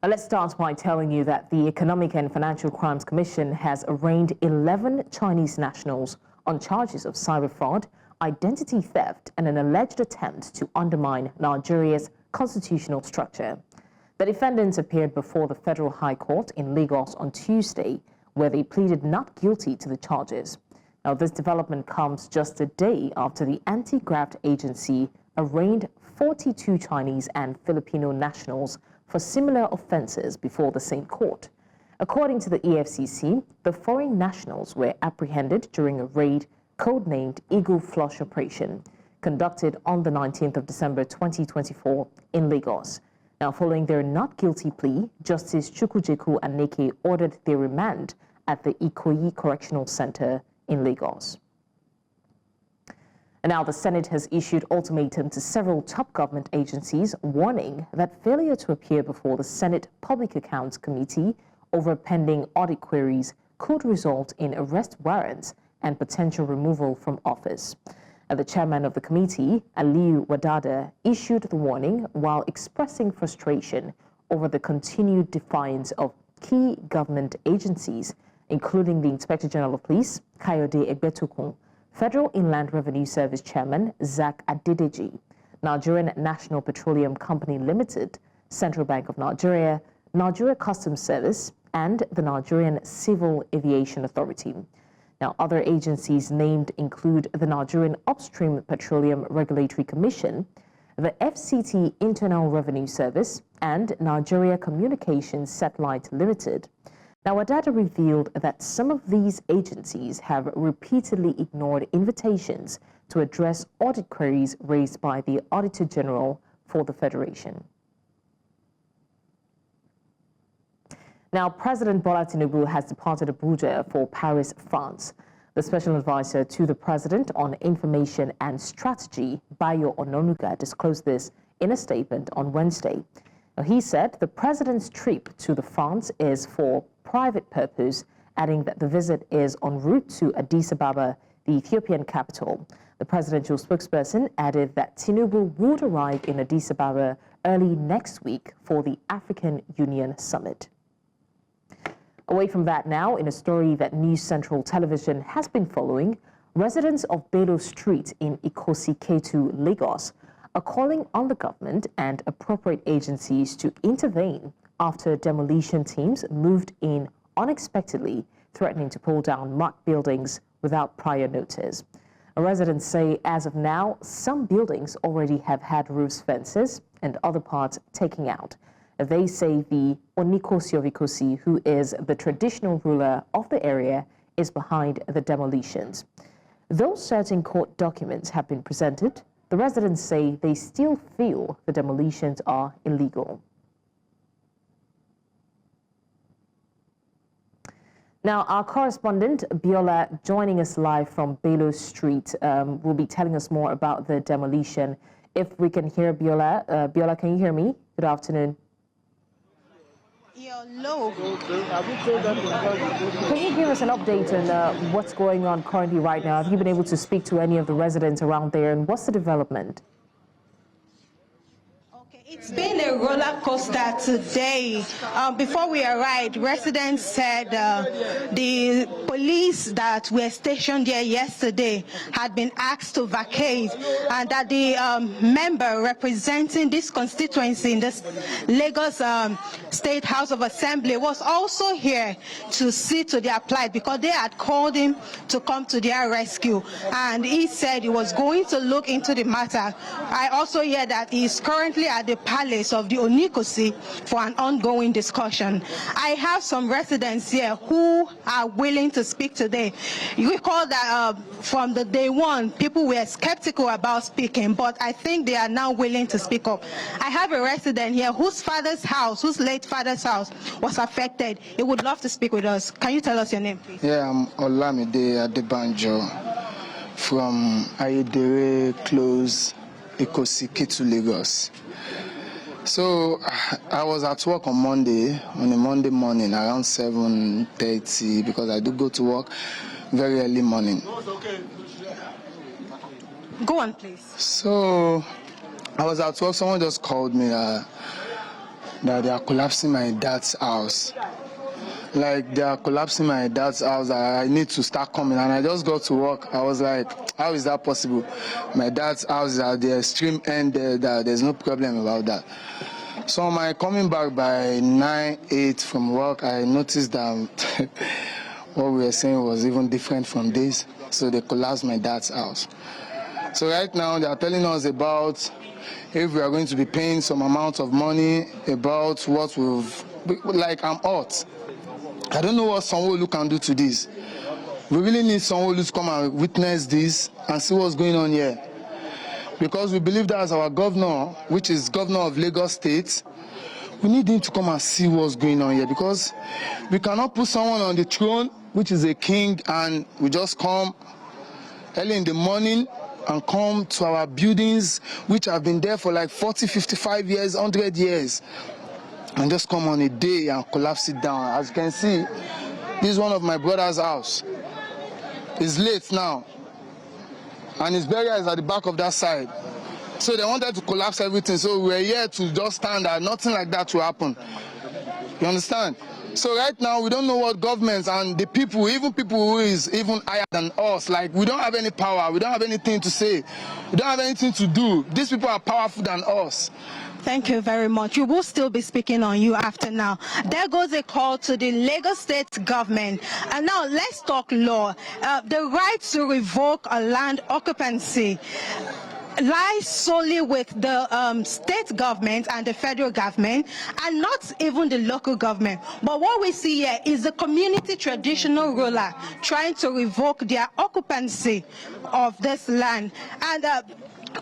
Let's start by telling you that the Economic and Financial Crimes Commission has arraigned 11 Chinese nationals on charges of cyber fraud, identity theft, and an alleged attempt to undermine Nigeria's constitutional structure. The defendants appeared before the Federal High Court in Lagos on Tuesday, where they pleaded not guilty to the charges. Now, this development comes just a day after the anti-graft agency arraigned 42 Chinese and Filipino nationals for similar offences before the same court. According to the EFCC, the foreign nationals were apprehended during a raid codenamed Eagle Flush Operation, conducted on the 19th of December 2024 in Lagos. Now, following their not guilty plea, Justice Chukwujeku Aneke ordered their remand at the Ikoyi Correctional Center in Lagos. And now the Senate has issued ultimatum to several top government agencies, warning that failure to appear before the Senate Public Accounts Committee over pending audit queries could result in arrest warrants and potential removal from office. And the chairman of the committee, Aliyu Wadada, issued the warning while expressing frustration over the continued defiance of key government agencies, including the Inspector General of Police, Kayode Egbetokun, Federal Inland Revenue Service Chairman Zach Adedeji, Nigerian National Petroleum Company Limited, Central Bank of Nigeria, Nigeria Customs Service, and the Nigerian Civil Aviation Authority. Now, other agencies named include the Nigerian Upstream Petroleum Regulatory Commission, the FCT Internal Revenue Service, and Nigeria Communications Satellite Limited. Now, Wadada revealed that some of these agencies have repeatedly ignored invitations to address audit queries raised by the Auditor General for the Federation. Now, President Bola Tinubu has departed Abuja for Paris, France. The special advisor to the president on information and strategy, Bayo Ononuga, disclosed this in a statement on Wednesday. Now, he said the president's trip to France is for private purpose, adding that the visit is en route to Addis Ababa, the Ethiopian capital. The presidential spokesperson added that Tinubu would arrive in Addis Ababa early next week for the African Union Summit. Away from that now, in a story that News Central Television has been following, residents of Bello Street in Ikosi-Ketu, Lagos, are calling on the government and appropriate agencies to intervene after demolition teams moved in unexpectedly, threatening to pull down marked buildings without prior notice. Residents say as of now, some buildings already have had roofs, fences, and other parts taken out. They say the Onikosi of Ikosi, who is the traditional ruler of the area, is behind the demolitions. Though certain court documents have been presented, the residents say they still feel the demolitions are illegal. Now, our correspondent, Biola, joining us live from Bello Street, will be telling us more about the demolition. If we can hear Biola. Biola, can you hear me? Good afternoon. Hello. Can you give us an update on what's going on currently right now? Have you been able to speak to any of the residents around there, and what's the development? It's been a roller coaster today. Before we arrived, residents said the police that were stationed here yesterday had been asked to vacate, and that the member representing this constituency in this Lagos State House of Assembly was also here to see to their plight because they had called him to come to their rescue, and he said he was going to look into the matter. I also hear that he is currently at the palace of the Onikosi for an ongoing discussion. I have some residents here who are willing to speak today. You recall that from the day one, people were skeptical about speaking, but I think they are now willing to speak up. I have a resident here whose father's house, whose late father's house was affected. He would love to speak with us. Can you tell us your name, please? Yeah, I'm Olamide Adebanjo from Ayedere Close, Ikosi-Ketu, Lagos. So I was at work on a Monday morning around 7:30 because I do go to work very early morning. Go on, please. So I was at work, someone just called me. that they are collapsing my dad's house. Like, they are collapsing my dad's house. I need to start coming, and I just got to work. I was like, how is that possible? My dad's house is at the extreme end there. There's no problem about that. So on my coming back by 9-8 from work, I noticed that what we were saying was even different from this. So they collapsed my dad's house. So right now they are telling us about if we are going to be paying some amount of money, about what we've, like, I'm hot. I don't know what Sanwo-Olu can do to this. We really need Sanwo-Olu to come and witness this and see what's going on here. Because we believe that as our governor, which is governor of Lagos State, we need him to come and see what's going on here. Because we cannot put someone on the throne, which is a king, and we just come early in the morning and come to our buildings, which have been there for like 40, 55 years, 100 years, and just come on a day and collapse it down. As you can see, this is one of my brother's house. It's late now, and his burial is at the back of that side. So they wanted to collapse everything. So we were here to just stand that nothing like that will happen. You understand? So right now, we don't know what governments and the people, even people who is even higher than us, like, we don't have any power. We don't have anything to say. We don't have anything to do. These people are powerful than us. Thank you very much. We will still be speaking on you after now. There goes a call to the Lagos State government. And now let's talk law. The right to revoke a land occupancy lies solely with the state government and the federal government, and not even the local government. But what we see here is the community traditional ruler trying to revoke their occupancy of this land. And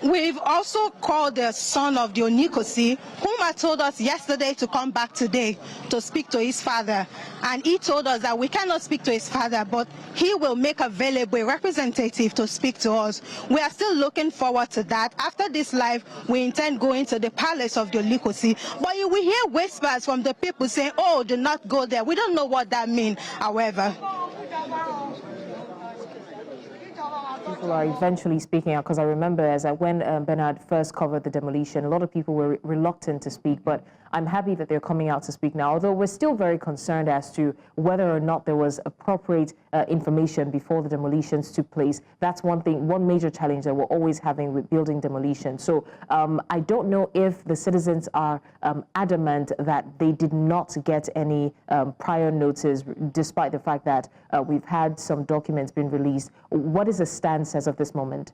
we've also called the son of the Onikosi, whom I told us yesterday to come back today to speak to his father. And he told us that we cannot speak to his father, but he will make available a representative to speak to us. We are still looking forward to that. After this live, we intend going to the palace of the Onikosi. But you will hear whispers from the people saying, oh, do not go there. We don't know what that means, however. People are eventually speaking out, because I remember when Bernard first covered the demolition, a lot of people were reluctant to speak, but I'm happy that they're coming out to speak now, although we're still very concerned as to whether or not there was appropriate information before the demolitions took place. That's one thing, one major challenge that we're always having with building demolition. So I don't know if the citizens are adamant that they did not get any prior notice, despite the fact that we've had some documents being released. What is the stance as of this moment?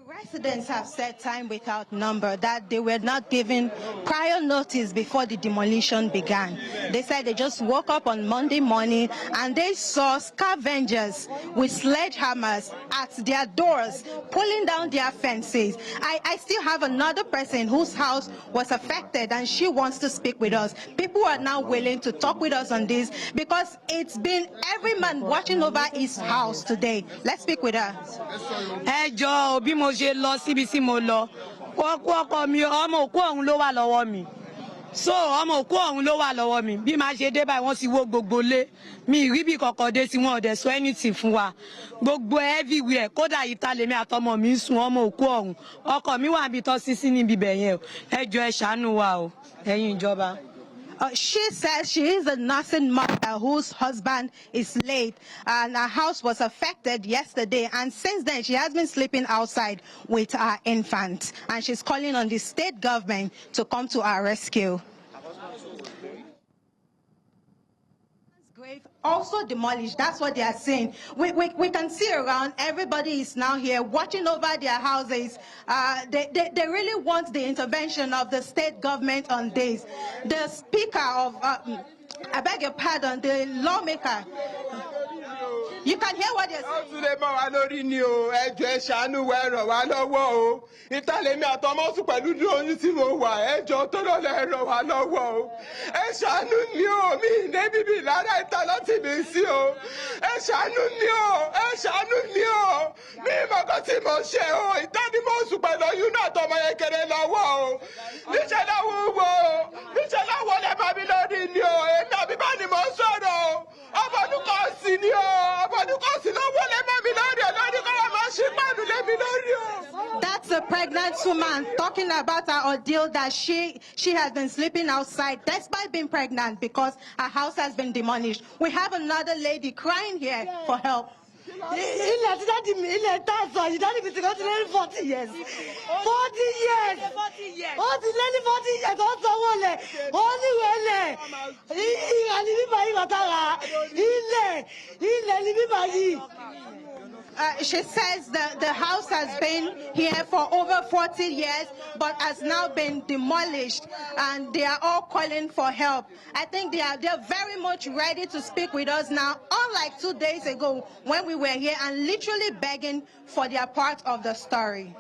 Residents have said time without number that they were not given prior notice before the demolition began. They said they just woke up on Monday morning and they saw scavengers with sledgehammers at their doors, pulling down their fences. I still have another person whose house was affected, and she wants to speak with us. People are now willing to talk with us on this because it's been every man watching over his house today. Let's speak with her. Hey, Joe, lọ síbi tí mo lọ ọkọ mi ọmọ òkú ọ̀hún ló wà lọ́wọ́ mi so ọmọ òkú ọ̀hún ló wà lọ́wọ́ mi bí máa ṣe dé báyìí wọ́n ti wó gbogbo lé mi rí bí kọ̀kọ̀ dé tí wọ́n ọ̀dẹ̀ sọ anything fún wa gbogbo everywhere kódà ìta lèmi àtọmọ mi sùn ọmọ òkú ọ̀hún ọkọ mi wà níbi tó sí níbi bẹ̀ yẹn o ẹ jọ̀ọ́ ẹ ṣàánú wa o ẹ̀yin ìjọba. She says she is a nursing mother whose husband is late, and her house was affected yesterday, and since then she has been sleeping outside with her infant, and she's calling on the state government to come to our rescue. Also demolished, that's what they are saying. We can see around, everybody is now here watching over their houses. They really want the intervention of the state government on this. The speaker of, I beg your pardon, the lawmaker, you can hear what they're That's a pregnant gentleman talking about her ordeal that she has been sleeping outside despite being pregnant because her house has been demolished. We have another lady crying here for help. ilẹ̀ tí dáàdì mi ilẹ̀ tá a sọ yìí dáàdì mi ti kọ́ ti lé ní 40 years 40 years ó ti lé ní 40 years ó sanwó lẹ̀ ó níwèé lẹ̀ ìhà ní bíbá yìí bàtà rà ilẹ̀ ní bíbá yìí. She says that the house has been here for over 40 years, but has now been demolished, and they are all calling for help. I think they're very much ready to speak with us now, unlike 2 days ago when we were here and literally begging for their part of the story.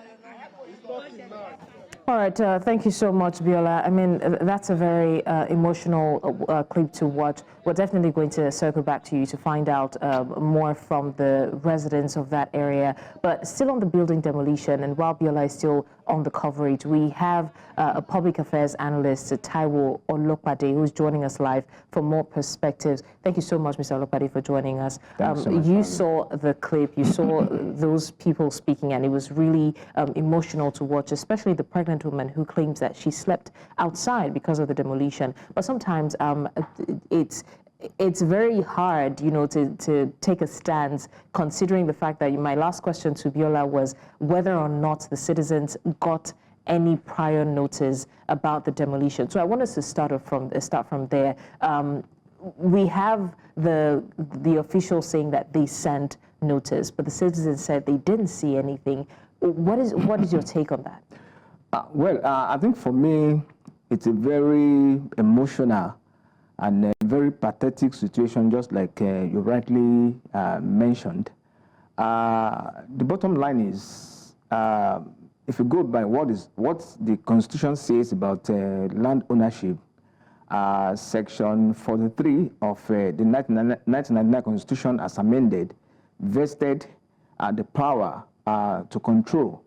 All right, thank you so much, Biola. I mean, that's a very emotional clip to watch. We're definitely going to circle back to you to find out more from the residents of that area. But still on the building demolition, and while Biola is still on the coverage, we have a public affairs analyst, Taiwo Olopade, who's joining us live for more perspectives. Thank you so much, Mr. Olopade, for joining us. You saw the clip, you saw those people speaking, and it was really emotional to watch, especially the pregnant woman who claims that she slept outside because of the demolition. But sometimes it's very hard, you know, to take a stance, considering the fact that my last question to Biola was whether or not the citizens got any prior notice about the demolition. So I want us to start from there. We have the officials saying that they sent notice, but the citizens said they didn't see anything. What is your take on that? I think for me, it's a very emotional and a very pathetic situation, just like you rightly mentioned. The bottom line is, if you go by what the Constitution says about land ownership, Section 43 of the 1999 Constitution as amended, vested the power to control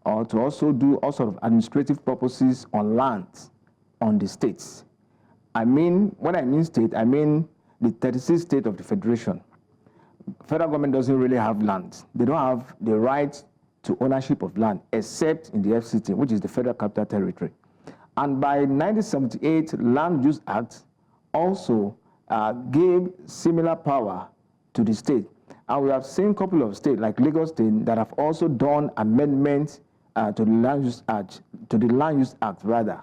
or to also do all sort of administrative purposes on land on the states. I mean, when I mean state, I mean the 36 states of the Federation. Federal government doesn't really have land. They don't have the right to ownership of land, except in the FCT, which is the Federal Capital Territory. And by 1978, Land Use Act also gave similar power to the state. And we have seen a couple of states, like Lagos State, that have also done amendments to the Land Use Act, rather.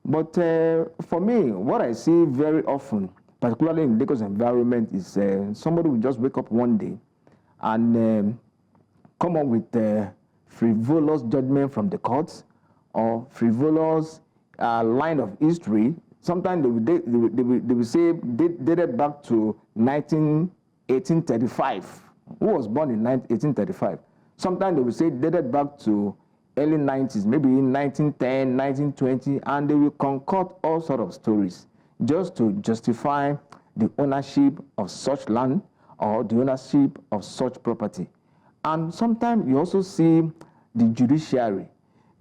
But for me, what I see very often, particularly in Lagos environment, is somebody will just wake up one day and come up with frivolous judgment from the courts or frivolous line of history. Sometimes they will say dated back to 1835. Who was born in 1835? Sometimes they will say dated back to early 90s, maybe in 1910, 1920, and they will concoct all sorts of stories just to justify the ownership of such land or the ownership of such property. And sometimes you also see the judiciary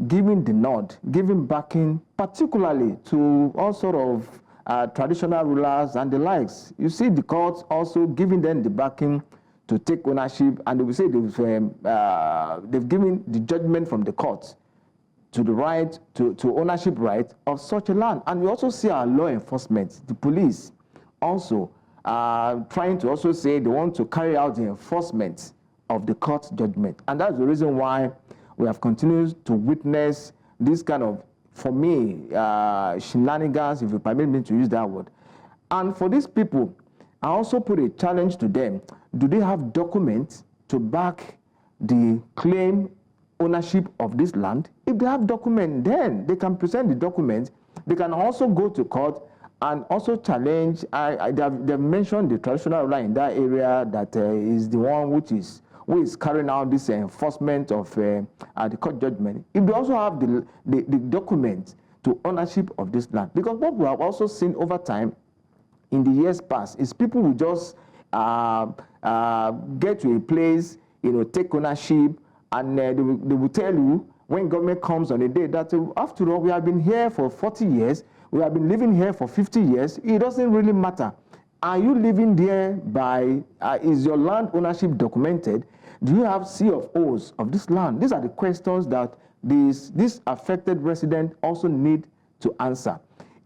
giving the nod, giving backing, particularly to all sorts of traditional rulers and the likes. You see the courts also giving them the backing to take ownership, and they will say they've given the judgment from the courts to the right, to ownership right of such a land. And we also see our law enforcement, the police, also trying to also say they want to carry out the enforcement of the court judgment. And that's the reason why we have continued to witness this kind of, for me, shenanigans, if you permit me to use that word. And for these people, I also put a challenge to them. Do they have documents to back the claim ownership of this land? If they have documents, then they can present the documents. They can also go to court and also challenge. They've mentioned the traditional ruler in that area that is the one who is carrying out this enforcement of the court judgment. If they also have the documents to ownership of this land. Because what we have also seen over time in the years past is people will just get to a place, take ownership, and they will tell you when government comes on a day that after all, we have been here for 40 years, we have been living here for 50 years, it doesn't really matter. Are you living there by, is your land ownership documented? Do you have C of O's of this land? These are the questions that these affected residents also need to answer.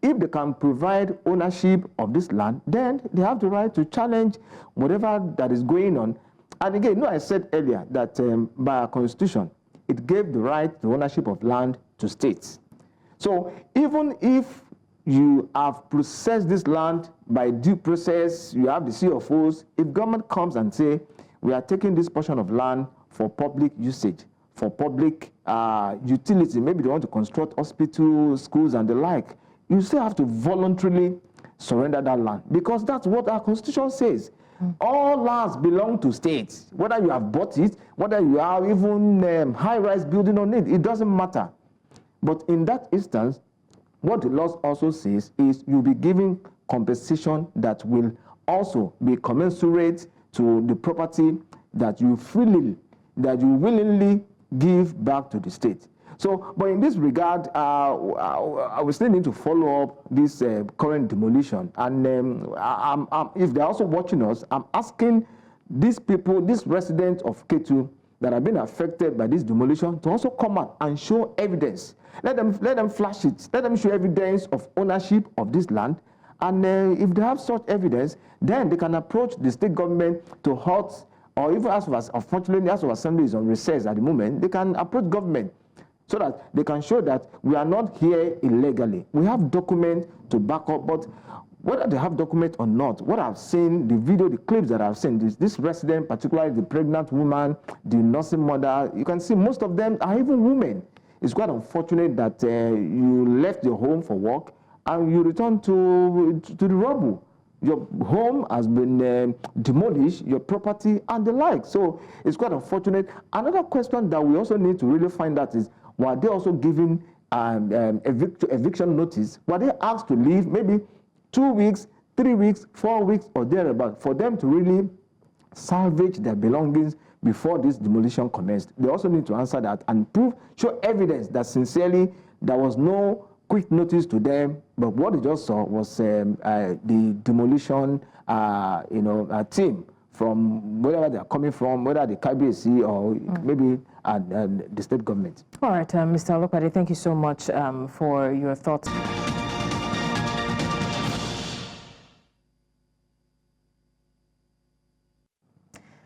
If they can provide ownership of this land, then they have the right to challenge whatever that is going on. And again, I said earlier that by our constitution, it gave the right to ownership of land to states. So even if you have processed this land by due process, you have the CFOs, if government comes and say, we are taking this portion of land for public usage, for public utility, maybe they want to construct hospitals, schools, and the like, you still have to voluntarily surrender that land, because that's what our constitution says. All lands belong to states. Whether you have bought it, whether you have even high-rise building on it, it doesn't matter. But in that instance, what the law also says is you'll be giving compensation that will also be commensurate to the property that you willingly give back to the state. So, but in this regard, we still need to follow up this current demolition. And if they're also watching us, I'm asking these people, these residents of Ketu that have been affected by this demolition, to also come out and show evidence. Let them flash it. Let them show evidence of ownership of this land. And if they have such evidence, then they can approach the state government to halt, or even unfortunately, as of Assembly is on recess at the moment, they can approach government so that they can show that we are not here illegally. We have documents to back up, but whether they have documents or not, what I've seen, the video, the clips that I've seen, this resident, particularly the pregnant woman, the nursing mother, you can see most of them are even women. It's quite unfortunate that you left your home for work and you return to the rubble. Your home has been demolished, your property and the like. So it's quite unfortunate. Another question that we also need to really find out is, were they also given eviction notice? Were they asked to leave maybe 2 weeks, 3 weeks, 4 weeks or thereabout for them to really salvage their belongings before this demolition commenced? They also need to answer that and show evidence that sincerely there was no quick notice to them, but what they just saw was the demolition team from wherever they are coming from, whether the KBC or maybe the state government. All right, Mr. Olopade, thank you so much for your thoughts.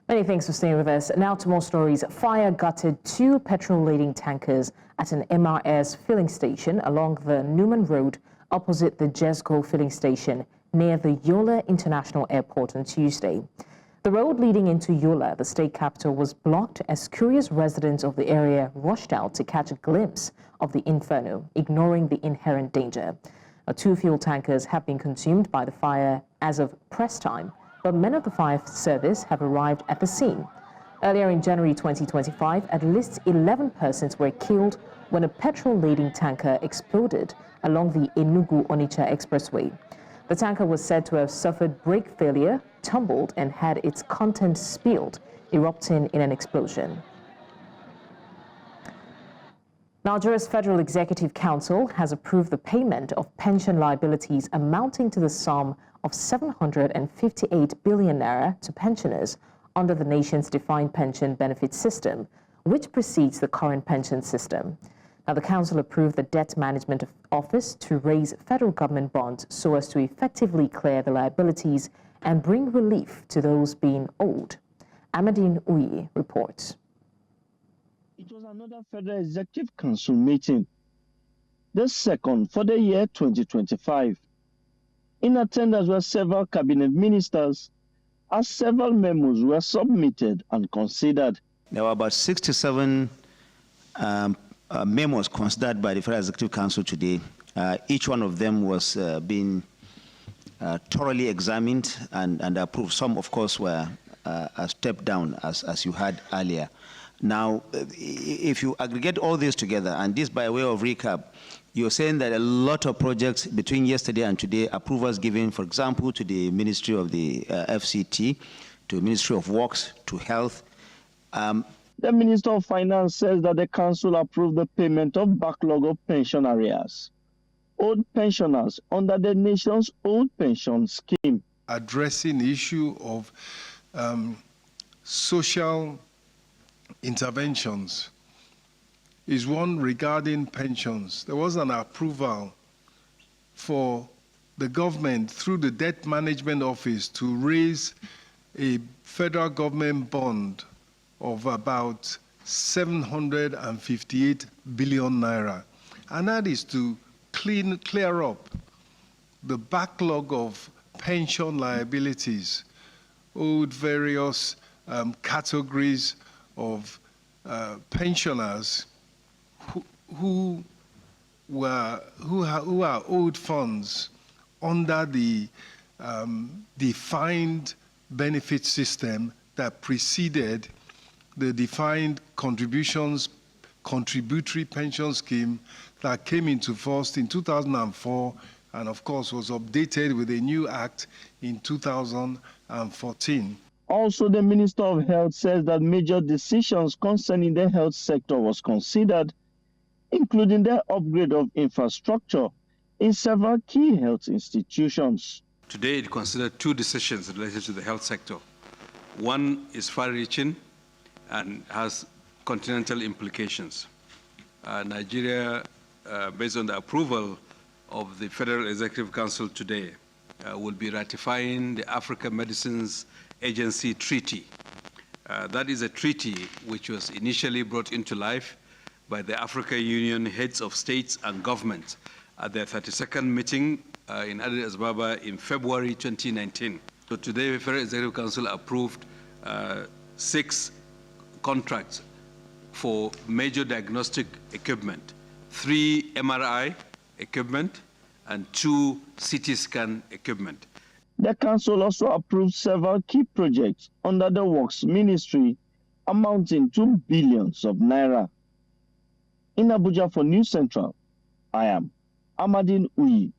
Many thanks for staying with us. Now to more stories. Fire gutted 2 petrol-laden tankers at an MRS filling station along the Numan Road opposite the Jezco filling station near the Yola International Airport on Tuesday. The road leading into Yola, the state capital, was blocked as curious residents of the area rushed out to catch a glimpse of the inferno, ignoring the inherent danger. 2 fuel tankers have been consumed by the fire as of press time, but men of the fire service have arrived at the scene. Earlier in January 2025, at least 11 persons were killed when a petrol-laden tanker exploded along the Enugu-Onitsha Expressway. The tanker was said to have suffered brake failure, tumbled, and had its contents spilled, erupting in an explosion. Nigeria's Federal Executive Council has approved the payment of pension liabilities amounting to the sum of 758 billion naira to pensioners under the nation's defined pension benefit system, which precedes the current pension system. Now, the council approved the Debt Management Office to raise federal government bonds so as to effectively clear the liabilities and bring relief to those being owed. Amadine Uyi reports. It was another Federal Executive Council meeting, the second for the year 2025. In attendance were several cabinet ministers, as several memos were submitted and considered. There were about 67 memos considered by the Federal Executive Council today. Each one of them was being thoroughly examined and approved. Some, of course, were a step down, as you had earlier. Now, if you aggregate all this together, and this by way of recap, you're saying that a lot of projects between yesterday and today, approvals given, for example, to the Ministry of the FCT, to the Ministry of Works, to Health. The Minister of Finance says that the Council approved the payment of backlog of pension arrears owed pensioners under the nation's old pension scheme. Addressing the issue of social interventions, is one regarding pensions. There was an approval for the government through the Debt Management Office to raise a federal government bond of about 758 billion naira. And that is to clear up the backlog of pension liabilities owed various categories of pensioners who are owed funds under the defined benefit system that preceded the defined contributory pension scheme that came into force in 2004 and of course was updated with a new act in 2014. Also, the Minister of Health says that major decisions concerning the health sector was considered, including the upgrade of infrastructure in several key health institutions. Today, it considered two decisions related to the health sector. One is far-reaching and has continental implications. Nigeria, based on the approval of the Federal Executive Council today, will be ratifying the Africa Medicines Agency Treaty. That is a treaty which was initially brought into life by the African Union heads of states and governments at their 32nd meeting in Addis Ababa in February 2019. So today, the Federal Executive Council approved 6 contracts for major diagnostic equipment, 3 MRI equipment, and 2 CT scan equipment. The council also approved several key projects under the Works Ministry amounting to billions of naira. In Abuja for News Central, I am Amadine Uyi.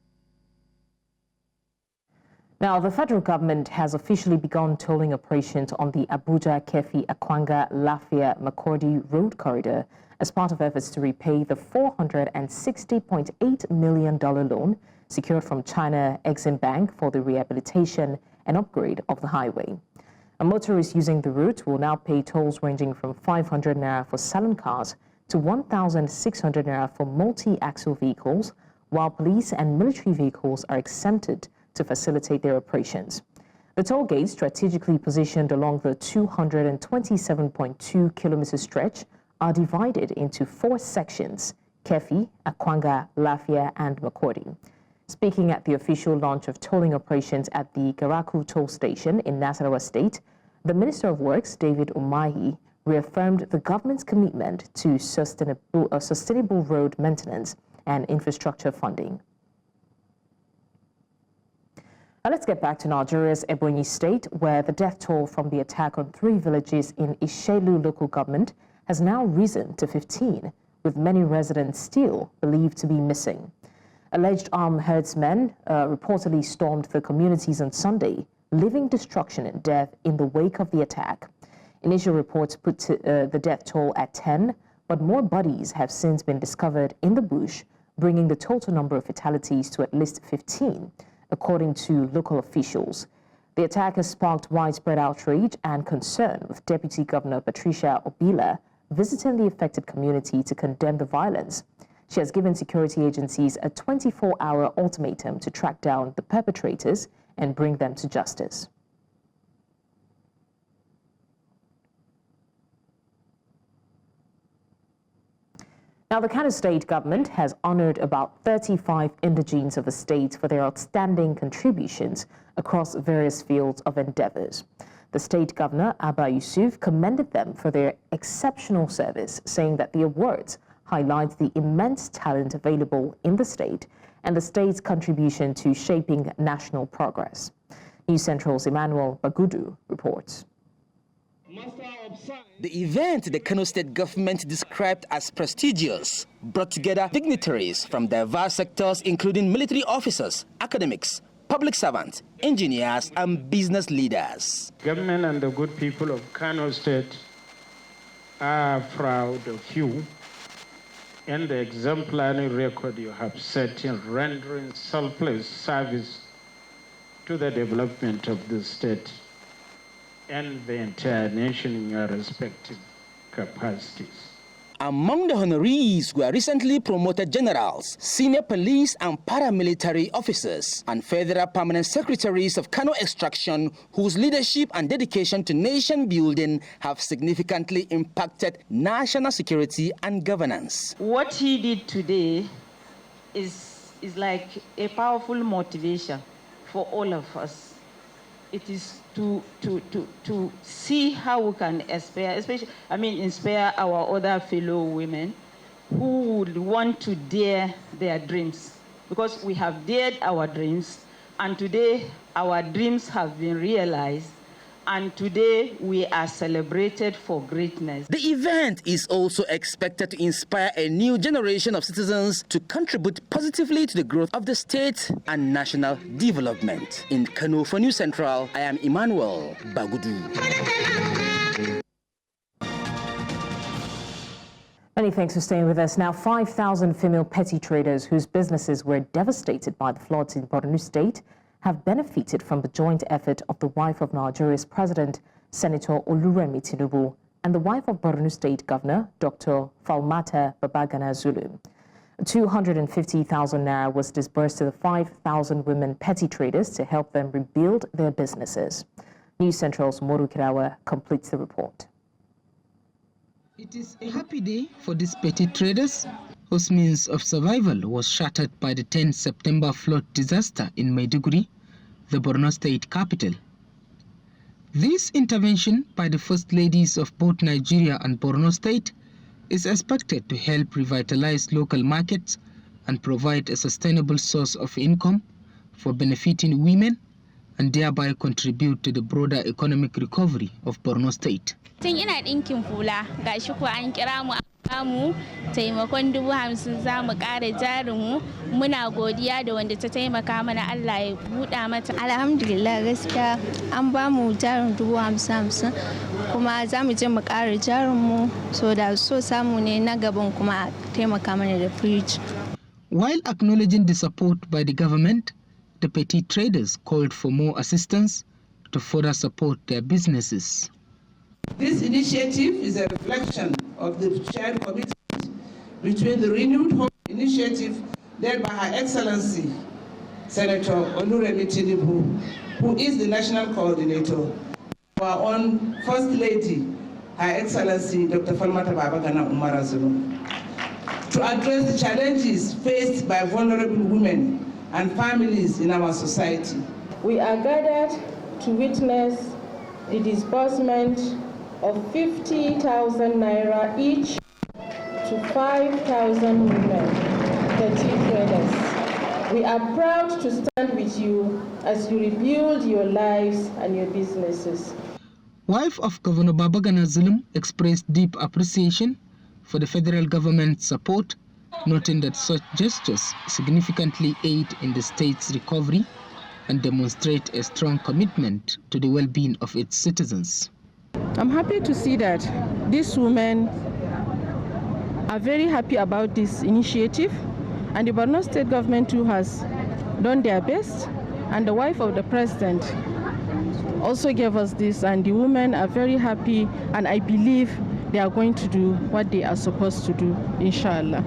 Now, the federal government has officially begun tolling operations on the Abuja-Kefi-Akwanga-Lafia-Makurdi road corridor as part of efforts to repay the $460.8 million loan secured from China Exim Bank for the rehabilitation and upgrade of the highway. A motorist using the route will now pay tolls ranging from 500 naira for salon cars to 1,600 naira for multi-axle vehicles, while police and military vehicles are exempted to facilitate their operations. The toll gates, strategically positioned along the 227.2 kilometer stretch, are divided into 4 sections: Kefi, Akwanga, Lafia, and Makurdi. Speaking at the official launch of tolling operations at the Garaku toll station in Adamawa State, the Minister of Works, David Umahi, reaffirmed the government's commitment to sustainable road maintenance and infrastructure funding. Now let's get back to Nigeria's Ebonyi State, where the death toll from the attack on 3 villages in Ishelu local government has now risen to 15, with many residents still believed to be missing. Alleged armed herdsmen reportedly stormed the communities on Sunday, leaving destruction and death in the wake of the attack. Initial reports put the death toll at 10, but more bodies have since been discovered in the bush, bringing the total number of fatalities to at least 15, according to local officials. The attack has sparked widespread outrage and concern, with Deputy Governor Patricia Obila visiting the affected community to condemn the violence. She has given security agencies a 24-hour ultimatum to track down the perpetrators and bring them to justice. Now, the Kano State government has honored about 35 indigenes of the state for their outstanding contributions across various fields of endeavors. The state governor, Abba Yusuf, commended them for their exceptional service, saying that the awards highlight the immense talent available in the state and the state's contribution to shaping national progress. News Central's Emmanuel Bagudu reports. The event the Kano State government described as prestigious brought together dignitaries from diverse sectors, including military officers, academics, public servants, engineers, and business leaders. Government and the good people of Kano State are proud of you and the exemplary record you have set in rendering selfless service to the development of the state and the entire nation in your respective capacities. Among the honorees were recently promoted generals, senior police and paramilitary officers, and federal permanent secretaries of Kano extraction whose leadership and dedication to nation building have significantly impacted national security and governance. What he did today is like a powerful motivation for all of us. It is to see how we can inspire our other fellow women who would want to dare their dreams, because we have dared our dreams, and today our dreams have been realized, and today we are celebrated for greatness. The event is also expected to inspire a new generation of citizens to contribute positively to the growth of the state and national development. In Kano for News Central, I am Emmanuel Bagudu. Many thanks for staying with us. Now, 5,000 female petty traders whose businesses were devastated by the floods in Borno State have benefited from the joint effort of the wife of Nigeria's president, Senator Oluremi Tinubu, and the wife of Borno State Governor, Dr. Falmata Babagana Zulu. 250,000 naira was disbursed to the 5,000 women petty traders to help them rebuild their businesses. News Central's Moru Kirawa completes the report. It is a happy day for these petty traders, whose means of survival was shattered by the 10 September flood disaster in Maiduguri, the Borno State capital. This intervention by the First Ladies of both Nigeria and Borno State is expected to help revitalize local markets and provide a sustainable source of income for benefiting women and thereby contribute to the broader economic recovery of Borno State. Mu taimakon 50,000 za mu ƙara jarinmu, muna godiya da wanda ta taimaka mana, Allah ya buɗa mata. Alhamdulillah, gaskiya an ba mu jarin 50,000 kuma za mu je mu ƙara jarinmu, so da so samu ne na gaban kuma taimaka mana da fridge. While acknowledging the support by the government, the petty traders called for more assistance to further support their businesses. This initiative is a reflection of the shared commitment between the renewed hope initiative led by Her Excellency Senator Oluremi Tinubu, who is the national coordinator, our own First Lady, Her Excellency Dr. Falmata Babagana Umara Zulu, to address the challenges faced by vulnerable women and families in our society. We are gathered to witness the disbursement of 50,000 naira each to 5,000 women, petty traders. We are proud to stand with you as you rebuild your lives and your businesses. Wife of Governor Babagana Zulum expressed deep appreciation for the federal government's support, noting that such gestures significantly aid in the state's recovery and demonstrate a strong commitment to the well-being of its citizens. I'm happy to see that these women are very happy about this initiative, and the Borno State government too has done their best, and the wife of the president also gave us this, and the women are very happy, and I believe they are going to do what they are supposed to do, inshallah.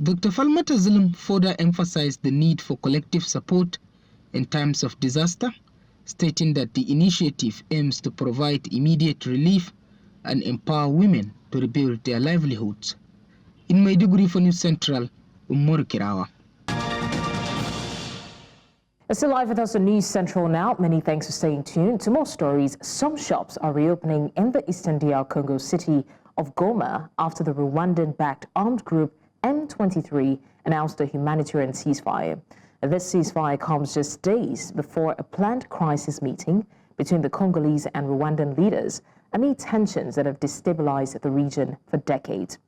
Dr. Falmata Zulum further emphasized the need for collective support in times of disaster, stating that the initiative aims to provide immediate relief and empower women to rebuild their livelihoods. In Maiduguri for News Central, Umar Kirawa. Still live with us on News Central now. Many thanks for staying tuned. To more stories, some shops are reopening in the eastern DR Congo city of Goma after the Rwandan-backed armed group M23 announced a humanitarian ceasefire. This ceasefire comes just days before a planned crisis meeting between the Congolese and Rwandan leaders amid tensions that have destabilized the region for decades.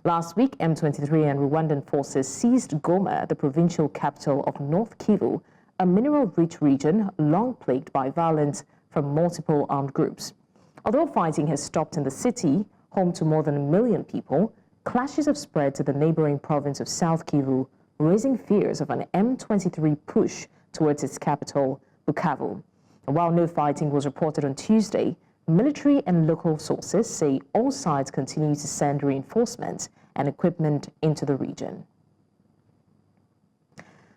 Last week, M23 and Rwandan forces seized Goma, the provincial capital of North Kivu, a mineral-rich region long plagued by violence from multiple armed groups. Although fighting has stopped in the city, home to more than 1 million people, clashes have spread to the neighboring province of South Kivu, raising fears of an M23 push towards its capital, Bukavu. While no fighting was reported on Tuesday, military and local sources say all sides continue to send reinforcements and equipment into the region.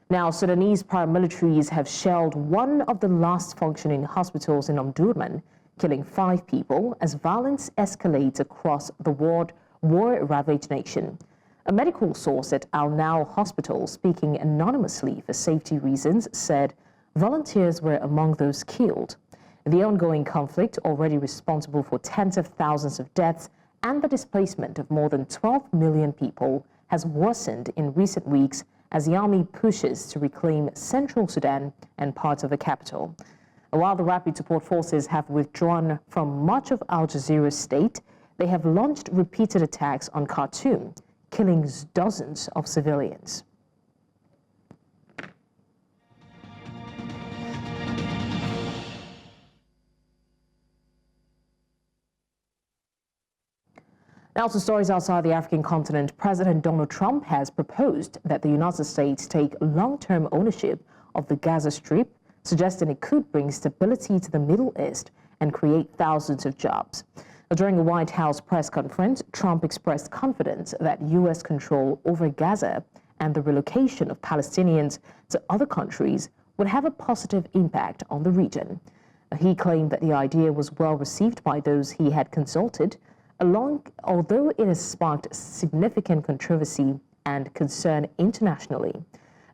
Now, Sudanese paramilitaries have shelled one of the last functioning hospitals in Omdurman, killing 5 people as violence escalates across the war-ravaged nation. A medical source at Al Now Hospital, speaking anonymously for safety reasons, said volunteers were among those killed. The ongoing conflict, already responsible for tens of thousands of deaths and the displacement of more than 12 million people, has worsened in recent weeks as the army pushes to reclaim central Sudan and parts of the capital. While the rapid support forces have withdrawn from much of Al Jazeera's state, they have launched repeated attacks on Khartoum, killing dozens of civilians. Now to stories outside the African continent. President Donald Trump has proposed that the United States take long-term ownership of the Gaza Strip, suggesting it could bring stability to the Middle East and create thousands of jobs. During a White House press conference, Trump expressed confidence that U.S. control over Gaza and the relocation of Palestinians to other countries would have a positive impact on the region. He claimed that the idea was well received by those he had consulted, although it has sparked significant controversy and concern internationally.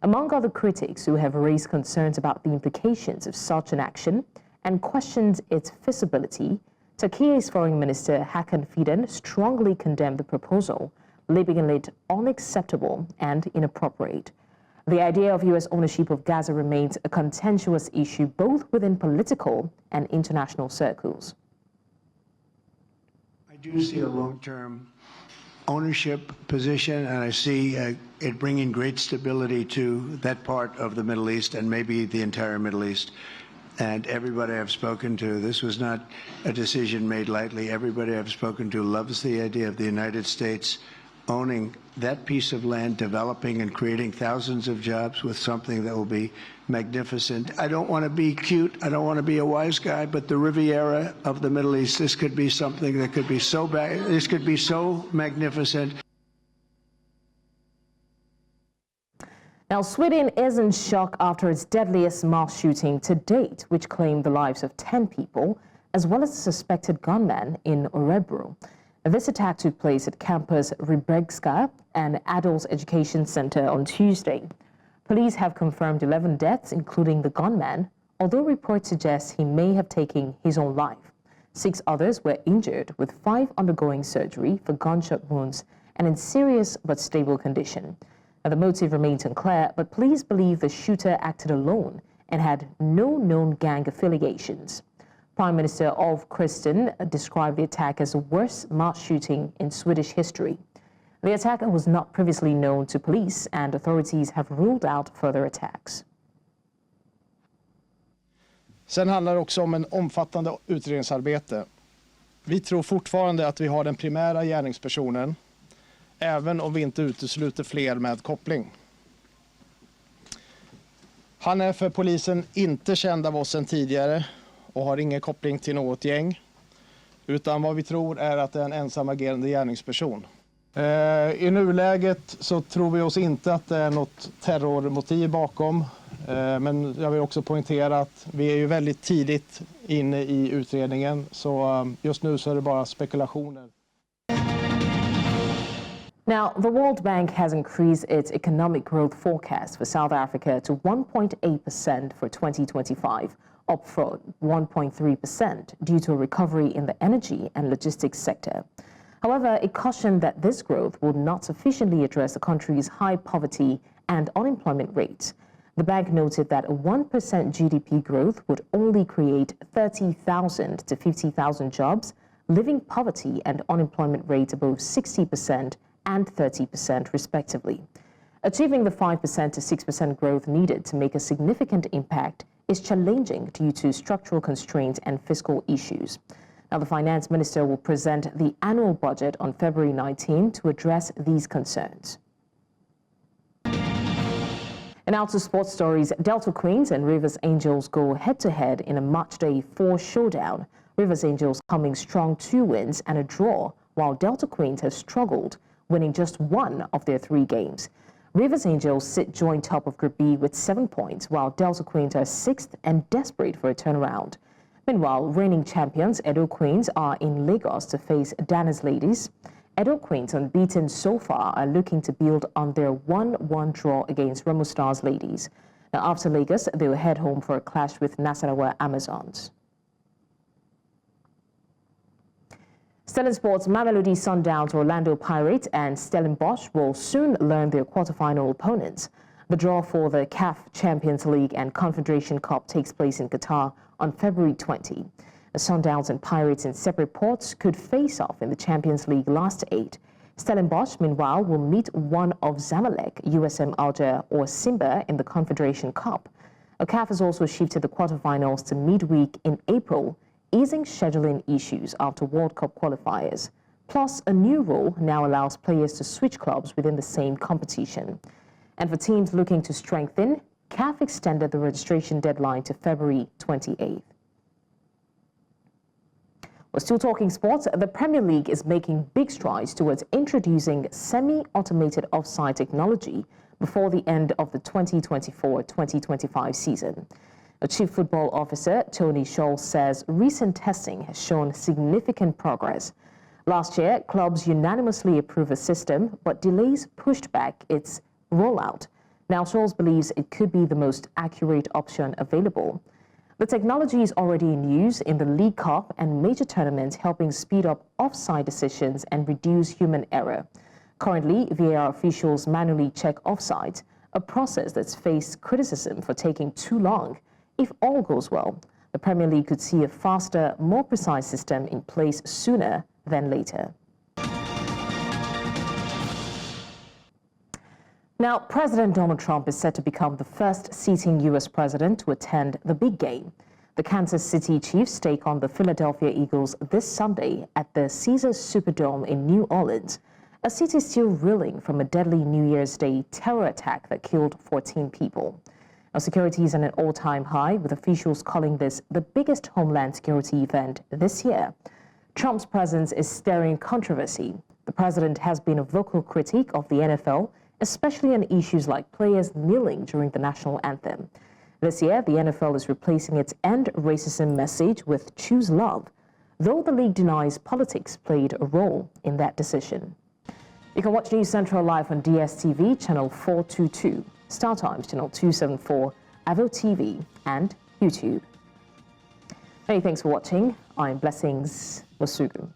Among other critics who have raised concerns about the implications of such an action and questioned its feasibility, Turkey's Foreign Minister Hakan Fidan strongly condemned the proposal, labeling it unacceptable and inappropriate. The idea of U.S. ownership of Gaza remains a contentious issue both within political and international circles. I do see a long-term ownership position, and I see it bringing great stability to that part of the Middle East and maybe the entire Middle East. And everybody I've spoken to, this was not a decision made lightly. Everybody I've spoken to loves the idea of the United States owning that piece of land, developing and creating thousands of jobs with something that will be magnificent. I don't want to be cute. I don't want to be a wise guy, but the Riviera of the Middle East, this could be something that could be so bad. This could be so magnificent. Now, Sweden is in shock after its deadliest mass shooting to date, which claimed the lives of 10 people, as well as a suspected gunman in Örebro. This attack took place at campus Rybegska, an adult education center, on Tuesday. Police have confirmed 11 deaths, including the gunman, although reports suggest he may have taken his own life. 6 others were injured, with 5 undergoing surgery for gunshot wounds and in serious but stable condition. Now, the motive remains unclear, but police believe the shooter acted alone and had no known gang affiliations. Prime Minister Ulf Kristersson described the attack as the worst mass shooting in Swedish history. The attacker was not previously known to police, and authorities have ruled out further attacks. Sen handlar det också om en omfattande utredningsarbete. Vi tror fortfarande att vi har den primära gärningspersonen, även om vi inte utesluter fler med koppling. Han är för polisen inte känd av oss sedan tidigare och har ingen koppling till något gäng, utan vad vi tror är att det är en ensamagerande gärningsperson. I nuläget så tror vi oss inte att det är något terrormotiv bakom, men jag vill också poängtera att vi är ju väldigt tidigt inne i utredningen, så just nu så är det bara spekulationer. Now, the World Bank has increased its economic growth forecast for South Africa to 1.8% for 2025, up from 1.3% due to a recovery in the energy and logistics sector. However, it cautioned that this growth will not sufficiently address the country's high poverty and unemployment rates. The bank noted that a 1% GDP growth would only create 30,000 to 50,000 jobs, leaving poverty and unemployment rates above 60% and 30% respectively. Achieving the 5% to 6% growth needed to make a significant impact is challenging due to structural constraints and fiscal issues. Now, the finance minister will present the annual budget on February 19 to address these concerns. And now to sports stories. Delta Queens and Rivers Angels go head-to-head in a matchday 4 showdown. Rivers Angels coming strong 2 wins and a draw, while Delta Queens has struggled winning just one of their 3 games. Rivers Angels sit joint top of Group B with 7 points, while Delta Queens are 6th and desperate for a turnaround. Meanwhile, reigning champions Edo Queens are in Lagos to face Danas Ladies. Edo Queens, unbeaten so far, are looking to build on their 1-1 draw against Remo Stars Ladies. Now, after Lagos, they will head home for a clash with Nasarawa Amazons. Stellenbosch, Mamelodi Sundowns, Orlando Pirates and Stellenbosch will soon learn their quarterfinal opponents. The draw for the CAF Champions League and Confederation Cup takes place in Qatar on February 20. The Sundowns and Pirates in separate ports could face off in the Champions League last 8. Stellenbosch, meanwhile, will meet one of Zamalek, USM Alger or Simba in the Confederation Cup. The CAF has also shifted the quarterfinals to midweek in April, easing scheduling issues after World Cup qualifiers. Plus, a new rule now allows players to switch clubs within the same competition. And for teams looking to strengthen, CAF extended the registration deadline to February 28th. We're still talking sports. The Premier League is making big strides towards introducing semi-automated offside technology before the end of the 2024-2025 season. A Chief Football Officer, Tony Scholl, says recent testing has shown significant progress. Last year, clubs unanimously approved a system, but delays pushed back its rollout. Now, Scholl believes it could be the most accurate option available. The technology is already in use in the League Cup and major tournaments, helping speed up offside decisions and reduce human error. Currently, VAR officials manually check offsides, a process that's faced criticism for taking too long. If all goes well, the Premier League could see a faster, more precise system in place sooner than later. Now, President Donald Trump is set to become the first sitting U.S. president to attend the big game. The Kansas City Chiefs take on the Philadelphia Eagles this Sunday at the Caesars Superdome in New Orleans. A city still reeling from a deadly New Year's Day terror attack that killed 14 people. Now, security is at an all-time high, with officials calling this the biggest homeland security event this year. Trump's presence is stirring controversy. The president has been a vocal critic of the NFL, especially on issues like players kneeling during the national anthem. This year, the NFL is replacing its End Racism message with Choose Love, though the league denies politics played a role in that decision. You can watch News Central live on DSTV, channel 422, StarTimes, channel 274, Avo TV, and YouTube. Many thanks for watching. I'm Blessings Masugu.